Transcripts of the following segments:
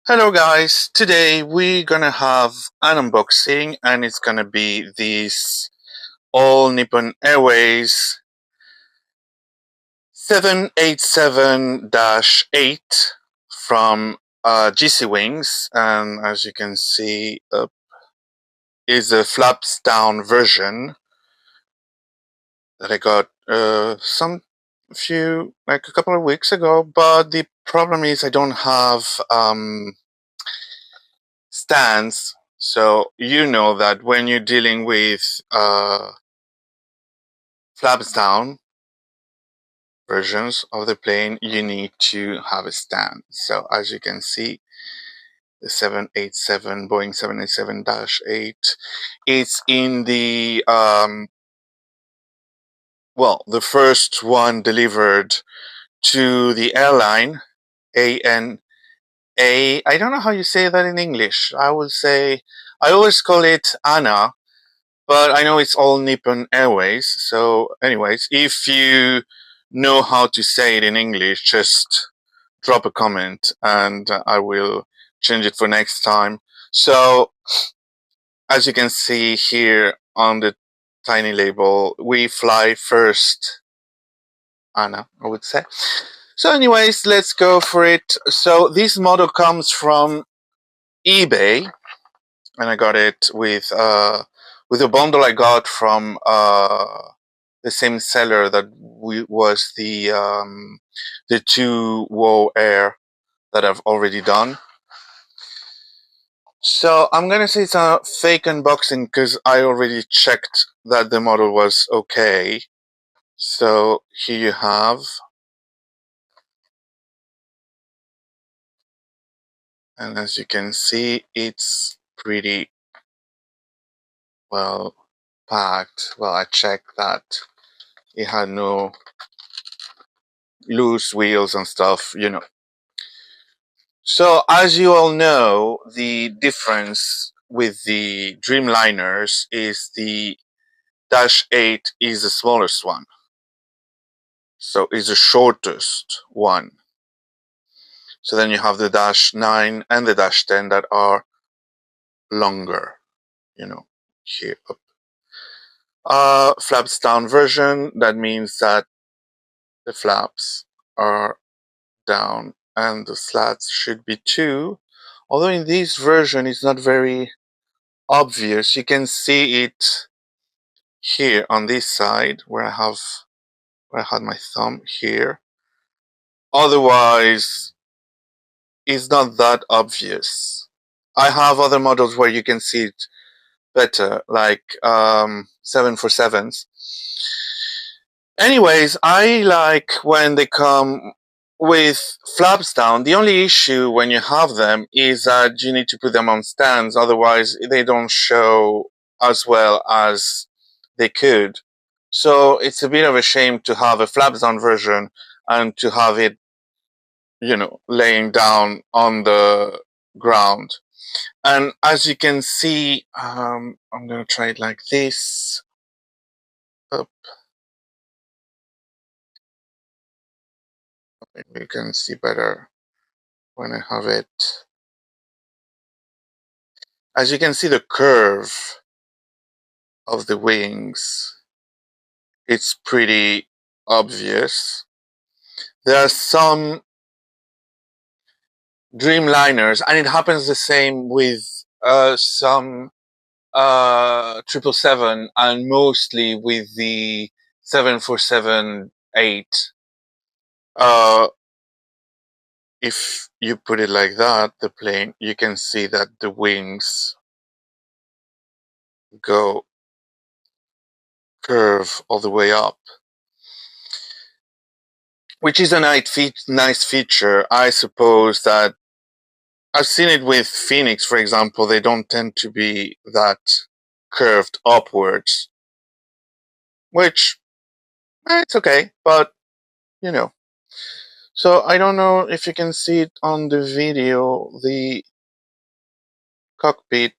Hello guys, today we're gonna have an unboxing and it's gonna be this All Nippon Airways 787-8 from JC Wings, and as you can see is a flaps down version that I got a couple of weeks ago, but the problem is I don't have stands. So you know that when you're dealing with flaps down versions of the plane, you need to have a stand. So as you can see, the Boeing 787-8, it's in the the first one delivered to the airline, ANA. I don't know how you say that in English. I always call it ANA, but I know it's All Nippon Airways. So anyways, if you know how to say it in English, just drop a comment and I will change it for next time. So as you can see here on the tiny label, we fly first, Anna, I would say. So anyways, let's go for it. So this model comes from eBay, and I got it with a bundle I got from the same seller that was the 2 WoW Air that I've already done. So I'm gonna say it's a fake unboxing because I already checked that the model was okay. So here you have, and as you can see, it's pretty well packed. Well, I checked that it had no loose wheels and stuff, you know. So as you all know, the difference with the Dreamliners is the Dash 8 is the smallest one. So it's the shortest one. So then you have the Dash 9 and the Dash 10 that are longer, you know, here up. Flaps down version, that means that the flaps are down and the slats should be too. Although in this version it's not very obvious. You can see it here on this side where I had my thumb here. Otherwise, it's not that obvious. I have other models where you can see it better, like 747s. Anyways, I like when they come with flaps down. The only issue when you have them is that you need to put them on stands, otherwise they don't show as well as they could. So it's a bit of a shame to have a flaps down version and to have it, you know, laying down on the ground. And as you can see, I'm gonna try it like this. Up. Maybe you can see better when I have it. As you can see, the curve of the wings, it's pretty obvious. There are some Dreamliners, and it happens the same with some 777 and mostly with the 747-8. If you put it like that, the plane, you can see that the wings go curve all the way up, which is a nice feature. I suppose that I've seen it with Phoenix, for example. They don't tend to be that curved upwards, which it's okay, but you know. So I don't know if you can see it on the video. The cockpit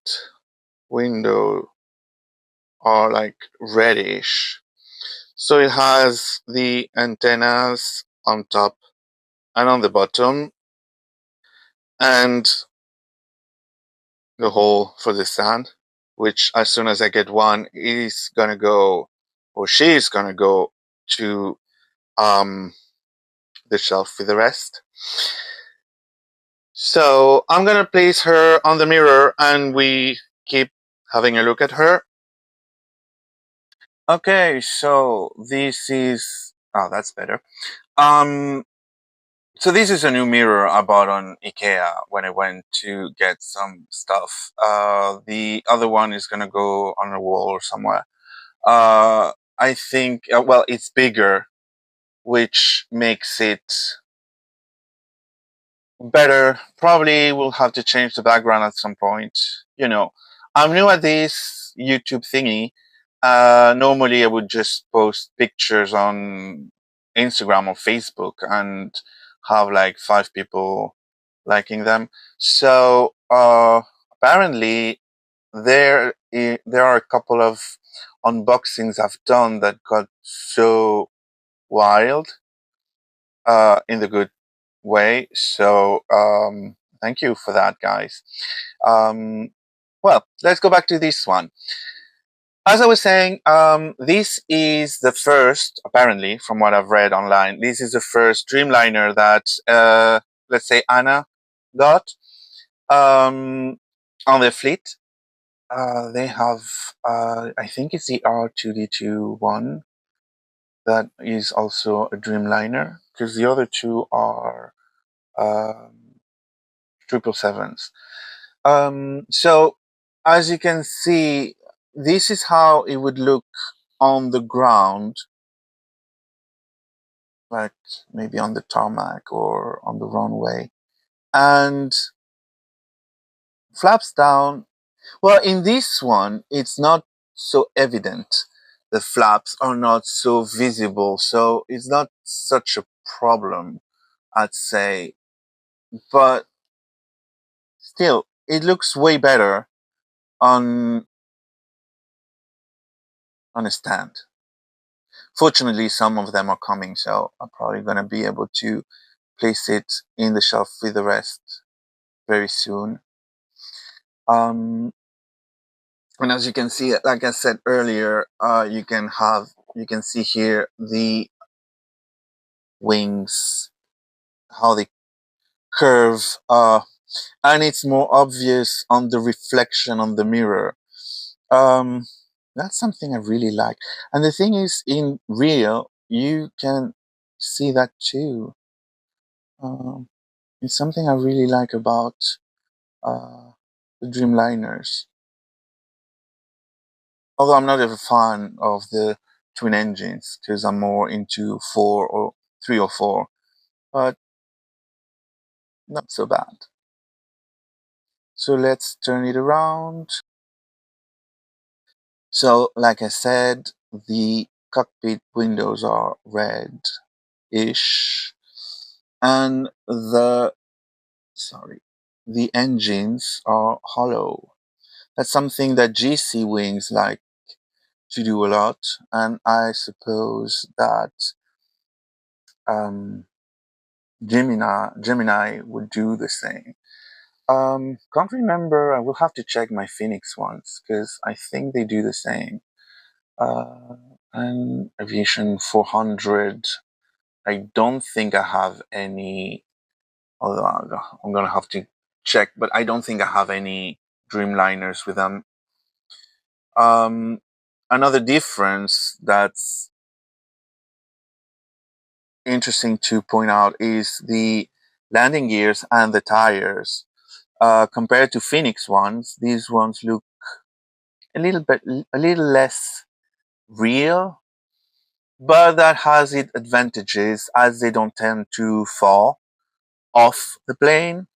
window are like reddish. So it has the antennas on top and on the bottom, and the hole for the stand, which as soon as I get one, is gonna go, or she's gonna go to um, the shelf with the rest. So I'm gonna place her on the mirror and we keep having a look at her. Okay, so this is, oh, that's better. Um, so this is a new mirror I bought on IKEA when I went to get some stuff. The other one is gonna go on a wall or somewhere. I think, well, it's bigger, which makes it better. Probably we'll have to change the background at some point. You know, I'm new at this YouTube thingy. Normally I would just post pictures on Instagram or Facebook and have like 5 people liking them. So apparently there are a couple of unboxings I've done that got so wild in the good way. So thank you for that, guys. Um, well, let's go back to this one. As I was saying, this is the first, apparently, from what I've read online, this is the first Dreamliner that, let's say, Anna got on their fleet. They have, I think it's the R2D2 one that is also a Dreamliner, because the other two are um, 777s. So as you can see, this is how it would look on the ground, like maybe on the tarmac or on the runway. And flaps down. Well, in this one, it's not so evident. The flaps are not so visible, so it's not such a problem, I'd say. But still, it looks way better on a stand. Fortunately, some of them are coming, so I'm probably going to be able to place it in the shelf with the rest very soon. And as you can see, like I said earlier, you can see here the wings, how they curve, and it's more obvious on the reflection on the mirror. Um, that's something I really like. And the thing is, in real, you can see that too. Um, it's something I really like about uh, the Dreamliners. Although I'm not a fan of the twin engines, because I'm more into 3 or 4, but not so bad. So let's turn it around. So, like I said, the cockpit windows are red-ish, and the engines are hollow. That's something that JC Wings like to do a lot, and I suppose that um, Gemini would do the same. Can't remember. I will have to check my Phoenix ones because I think they do the same. And Aviation 400. I don't think I have any. Although I'm gonna have to check, but I don't think I have any Dreamliners with them. Another difference that's interesting to point out is the landing gears and the tires. Compared to Phoenix ones, these ones look a little less real, but that has its advantages as they don't tend to fall off the plane.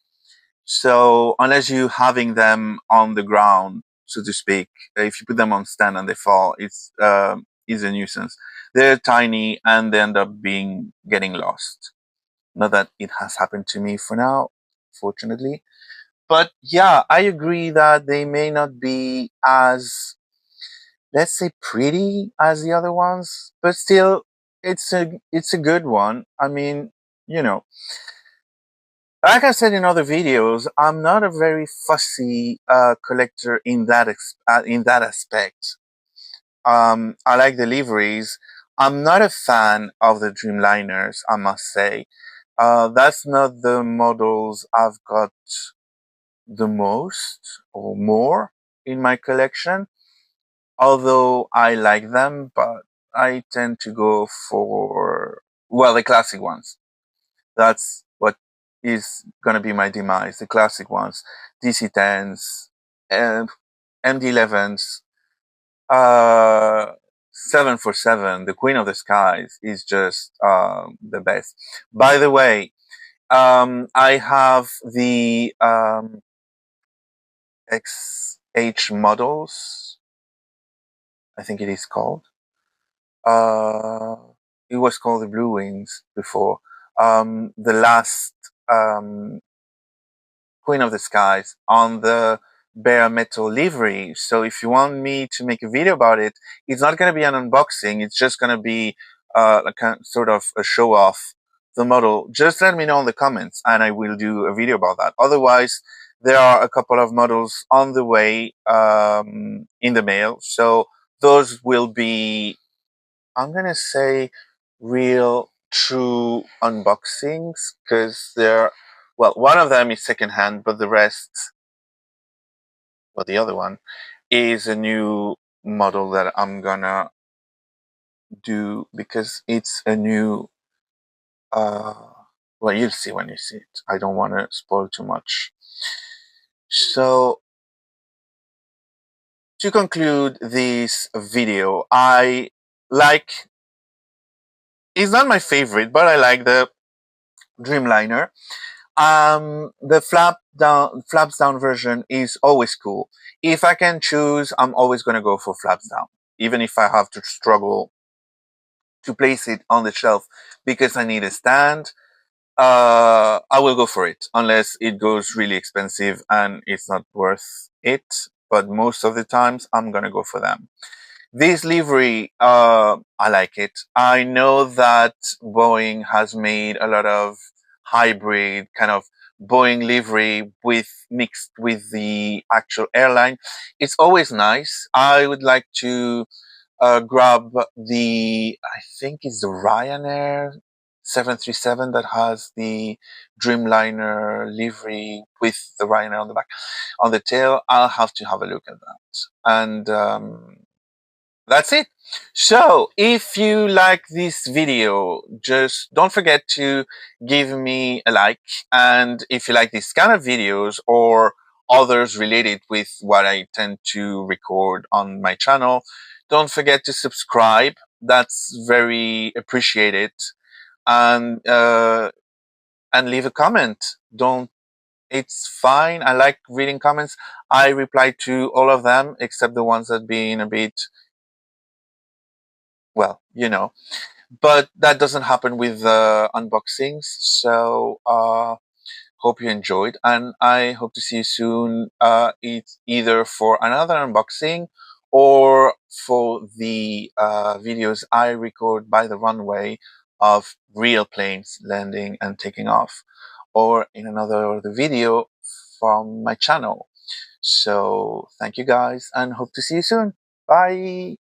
So unless you having them on the ground, so to speak, if you put them on stand and they fall, it's a nuisance. They're tiny and they end up getting lost. Not that it has happened to me for now, fortunately. But yeah, I agree that they may not be as, let's say, pretty as the other ones, but still, it's a good one. I mean, you know, Like I said in other videos, I'm not a very fussy collector in that aspect. I like the liveries. I'm not a fan of the Dreamliners, I must say. That's not the models I've got the most or more in my collection. Although I like them, but I tend to go for, well, the classic ones. That's what is gonna be my demise. The classic ones, DC-10s, MD-11s, 747, the Queen of the Skies is just the best. By the way, I have the XH models, I think it is called. Uh, it was called the Blue Wings before. The last Queen of the Skies on the bare metal livery. So if you want me to make a video about it, it's not going to be an unboxing. It's just going to be a kind sort of a show off the model. Just let me know in the comments and I will do a video about that. Otherwise, there are a couple of models on the way in the mail. So those will be, I'm going to say, real true unboxings because they're, well, one of them is secondhand, but the rest, well, the other one is a new model that I'm gonna do because it's a new, uh, well, you'll see when you see it. I don't want to spoil too much. So to conclude this video, I like, it's not my favorite, but I like the Dreamliner. The flaps down version is always cool. If I can choose, I'm always gonna go for flaps down, even if I have to struggle to place it on the shelf because I need a stand. I will go for it unless it goes really expensive and it's not worth it. But most of the times, I'm gonna go for them. This livery, I like it. I know that Boeing has made a lot of hybrid kind of Boeing livery with mixed with the actual airline. It's always nice. I would like to grab the, I think it's the Ryanair 737 that has the Dreamliner livery with the Ryanair on the back, on the tail. I'll have to have a look at that. And that's it. So if you like this video, just don't forget to give me a like. And if you like these kind of videos or others related with what I tend to record on my channel, don't forget to subscribe. That's very appreciated. And leave a comment. Don't, it's fine. I like reading comments. I reply to all of them except the ones that being a bit, well, you know, but that doesn't happen with unboxings. So hope you enjoyed, and I hope to see you soon. It's either for another unboxing or for the videos I record by the runway of real planes landing and taking off, or in another video from my channel. So thank you guys and hope to see you soon. Bye.